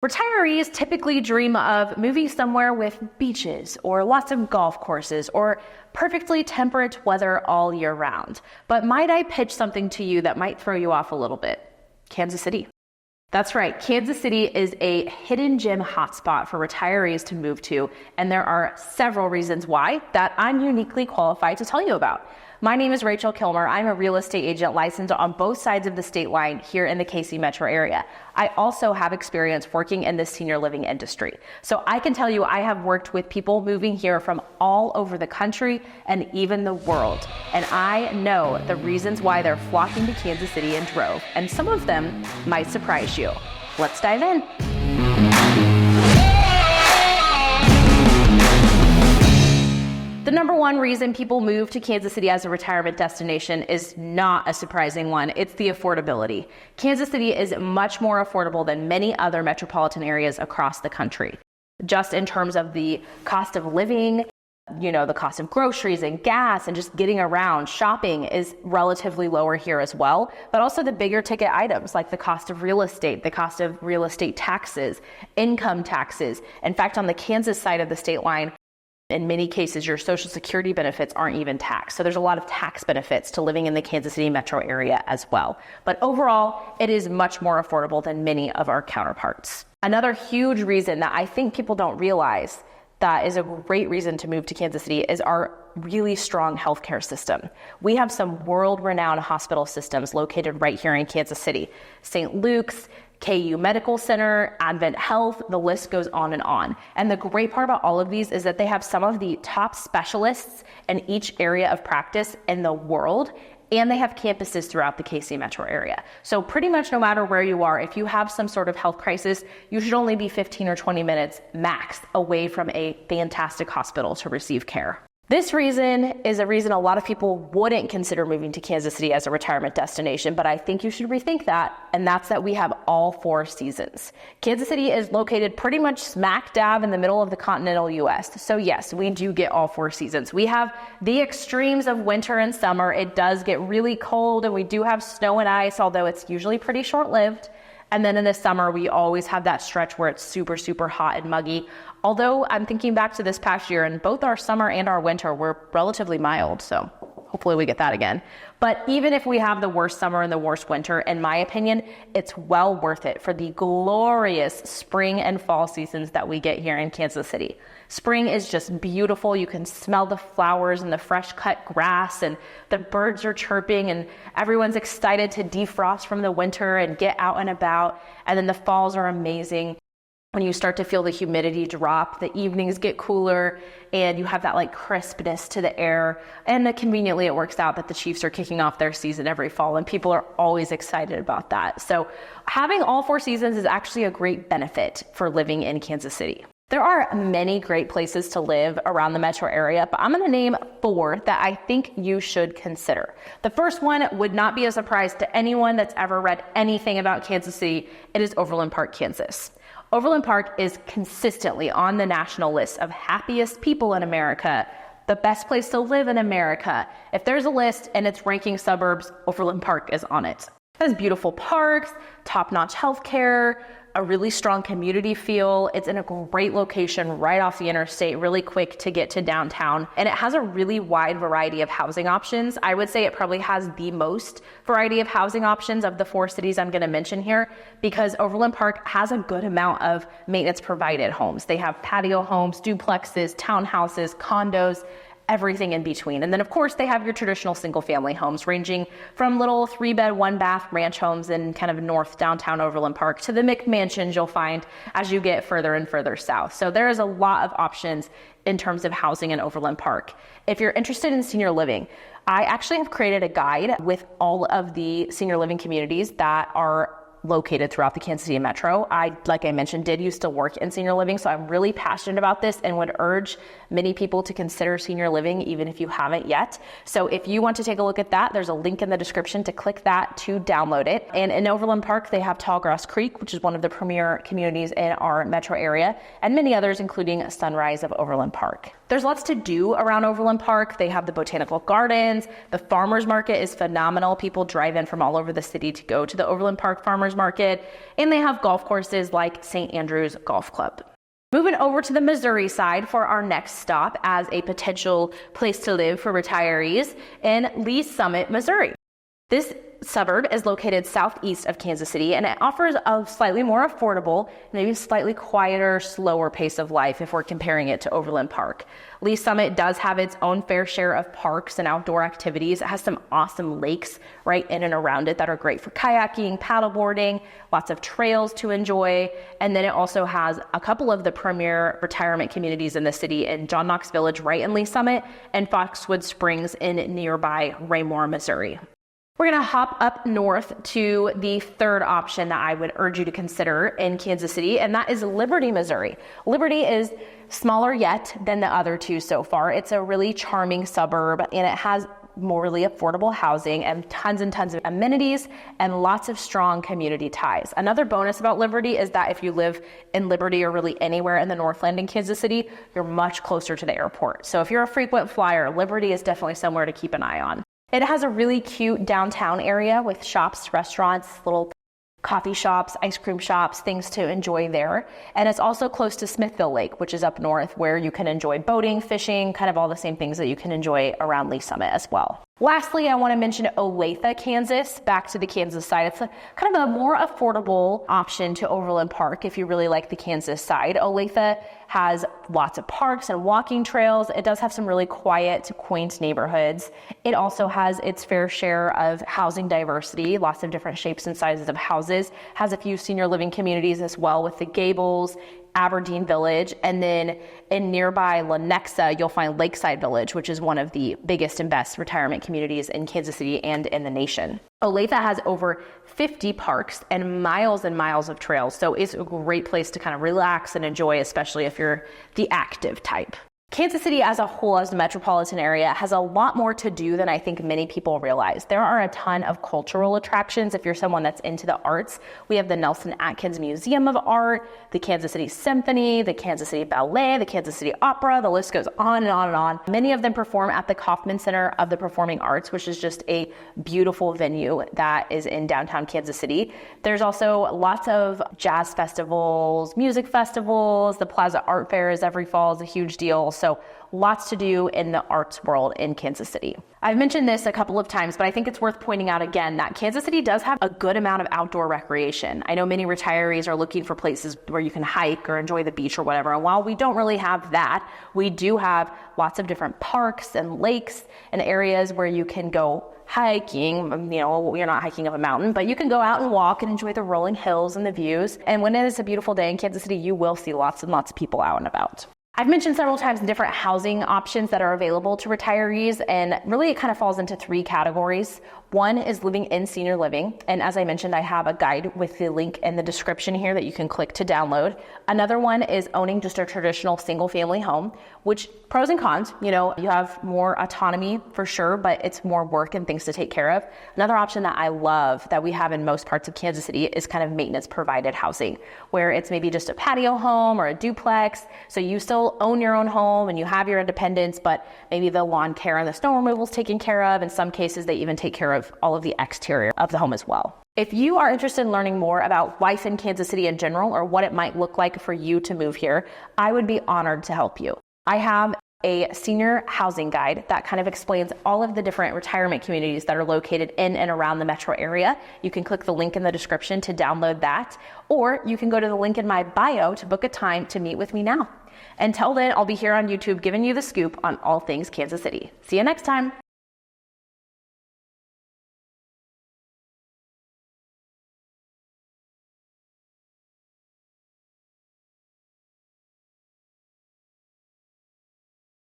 Retirees typically dream of moving somewhere with beaches or lots of golf courses or perfectly temperate weather all year round. But might I pitch something to you that might throw you off a little bit? Kansas City. That's right. Kansas City is a hidden gem hotspot for retirees to move to, and there are several reasons why that I'm uniquely qualified to tell you about. My name is Rachel Kilmer. I'm a real estate agent licensed on both sides of the state line here in the KC metro area. I also have experience working in the senior living industry. So I can tell you I have worked with people moving here from all over the country and even the world. And I know the reasons why they're flocking to Kansas City in droves, and some of them might surprise you. Let's dive in. The number one reason people move to Kansas City as a retirement destination is not a surprising one. It's the affordability. Kansas City is much more affordable than many other metropolitan areas across the country. Just in terms of the cost of living, the cost of groceries and gas and just getting around, shopping is relatively lower here as well. But also the bigger ticket items like the cost of real estate, the cost of real estate taxes, income taxes. In fact, on the Kansas side of the state line, in many cases, your Social Security benefits aren't even taxed. So there's a lot of tax benefits to living in the Kansas City metro area as well. But overall, it is much more affordable than many of our counterparts. Another huge reason that I think people don't realize that is a great reason to move to Kansas City is our really strong healthcare system. We have some world-renowned hospital systems located right here in Kansas City. St. Luke's, KU Medical Center, Advent Health, the list goes on and on. And the great part about all of these is that they have some of the top specialists in each area of practice in the world, and they have campuses throughout the KC metro area. So pretty much no matter where you are, if you have some sort of health crisis, you should only be 15 or 20 minutes max away from a fantastic hospital to receive care. This reason is a reason a lot of people wouldn't consider moving to Kansas City as a retirement destination, but I think you should rethink that, and that's that we have all 4 seasons. Kansas City is located pretty much smack dab in the middle of the continental US. So yes, we do get all 4 seasons. We have the extremes of winter and summer. It does get really cold, and we do have snow and ice, although it's usually pretty short-lived. And then in the summer, we always have that stretch where it's super, super hot and muggy. Although I'm thinking back to this past year, and both our summer and our winter were relatively mild, so hopefully we get that again. But even if we have the worst summer and the worst winter, in my opinion, it's well worth it for the glorious spring and fall seasons that we get here in Kansas City. Spring is just beautiful. You can smell the flowers and the fresh cut grass, and the birds are chirping, and everyone's excited to defrost from the winter and get out and about. And then the falls are amazing. When you start to feel the humidity drop, the evenings get cooler, and you have that crispness to the air. And conveniently, it works out that the Chiefs are kicking off their season every fall, and people are always excited about that. So having all 4 seasons is actually a great benefit for living in Kansas City. There are many great places to live around the metro area, but I'm going to name 4 that I think you should consider. The first one would not be a surprise to anyone that's ever read anything about Kansas City. It is Overland Park, Kansas. Overland Park is consistently on the national list of happiest people in America, the best place to live in America. If there's a list and it's ranking suburbs, Overland Park is on it. It has beautiful parks, top-notch healthcare, a really strong community feel. It's in a great location right off the interstate, really quick to get to downtown. And it has a really wide variety of housing options. I would say it probably has the most variety of housing options of the 4 cities I'm going to mention here, because Overland Park has a good amount of maintenance provided homes. They have patio homes, duplexes, townhouses, condos, everything in between. And then of course they have your traditional single family homes ranging from little 3-bed, 1-bath ranch homes in kind of north downtown Overland Park to the McMansions you'll find as you get further and further south. So there is a lot of options in terms of housing in Overland Park. If you're interested in senior living, I actually have created a guide with all of the senior living communities that are located throughout the Kansas City metro. Like I mentioned, did used to work in senior living, so I'm really passionate about this and would urge many people to consider senior living, even if you haven't yet. So if you want to take a look at that, there's a link in the description to click that to download it. And in Overland Park, they have Tallgrass Creek, which is one of the premier communities in our metro area, and many others, including Sunrise of Overland Park. There's lots to do around Overland Park. They have the botanical gardens. The farmers market is phenomenal. People drive in from all over the city to go to the Overland Park farmers farmers market, and they have golf courses like St. Andrews Golf Club. Moving over to the Missouri side for our next stop as a potential place to live for retirees in Lee's Summit, Missouri. This suburb is located southeast of Kansas City, and it offers a slightly more affordable, maybe slightly quieter, slower pace of life if we're comparing it to Overland Park. Lee's Summit does have its own fair share of parks and outdoor activities. It has some awesome lakes right in and around it that are great for kayaking, paddleboarding, lots of trails to enjoy. And then it also has a couple of the premier retirement communities in the city in John Knox Village right in Lee's Summit and Foxwood Springs in nearby Raymore, Missouri. We're going to hop up north to the third option that I would urge you to consider in Kansas City, and that is Liberty, Missouri. Liberty is smaller yet than the other two so far. It's a really charming suburb, and it has more really affordable housing and tons of amenities and lots of strong community ties. Another bonus about Liberty is that if you live in Liberty or really anywhere in the Northland in Kansas City, you're much closer to the airport. So if you're a frequent flyer, Liberty is definitely somewhere to keep an eye on. It has a really cute downtown area with shops, restaurants, little coffee shops, ice cream shops, things to enjoy there. And it's also close to Smithville Lake, which is up north, where you can enjoy boating, fishing, kind of all the same things that you can enjoy around Lee's Summit as well. Lastly, I want to mention Olathe, Kansas, back to the Kansas side. It's kind of a more affordable option to Overland Park if you really like the Kansas side. Olathe has lots of parks and walking trails. It does have some really quiet, quaint neighborhoods. It also has its fair share of housing diversity, lots of different shapes and sizes of houses, has a few senior living communities as well with the Gables, Aberdeen Village, and then in nearby Lenexa, you'll find Lakeside Village, which is one of the biggest and best retirement communities in Kansas City and in the nation. Olathe has over 50 parks and miles of trails, so it's a great place to kind of relax and enjoy, especially if you're the active type. Kansas City as a whole, as a metropolitan area, has a lot more to do than I think many people realize. There are a ton of cultural attractions if you're someone that's into the arts. We have the Nelson Atkins Museum of Art, the Kansas City Symphony, the Kansas City Ballet, the Kansas City Opera, the list goes on and on and on. Many of them perform at the Kauffman Center of the Performing Arts, which is just a beautiful venue that is in downtown Kansas City. There's also lots of jazz festivals, music festivals. The Plaza Art Fair is every fall, is a huge deal. So lots to do in the arts world in Kansas City. I've mentioned this a couple of times, but I think it's worth pointing out again that Kansas City does have a good amount of outdoor recreation. I know many retirees are looking for places where you can hike or enjoy the beach or whatever. And while we don't really have that, we do have lots of different parks and lakes and areas where you can go hiking. You know, you're not hiking up a mountain, but you can go out and walk and enjoy the rolling hills and the views. And when it is a beautiful day in Kansas City, you will see lots and lots of people out and about. I've mentioned several times the different housing options that are available to retirees, and really it kind of falls into three categories. One is living in senior living, and as I mentioned, I have a guide with the link in the description here that you can click to download. Another one is owning just a traditional single family home, which pros and cons, you know, you have more autonomy for sure, but it's more work and things to take care of. Another option that I love that we have in most parts of Kansas City is kind of maintenance provided housing, where it's maybe just a patio home or a duplex. So you still own your own home and you have your independence, but maybe the lawn care and the snow removal is taken care of. In some cases, they even take care of all of the exterior of the home as well. If you are interested in learning more about life in Kansas City in general, or what it might look like for you to move here, I would be honored to help you. I have a senior housing guide that kind of explains all of the different retirement communities that are located in and around the metro area. You can click the link in the description to download that, or you can go to the link in my bio to book a time to meet with me now. Until then, I'll be here on YouTube giving you the scoop on all things Kansas City. See you next time.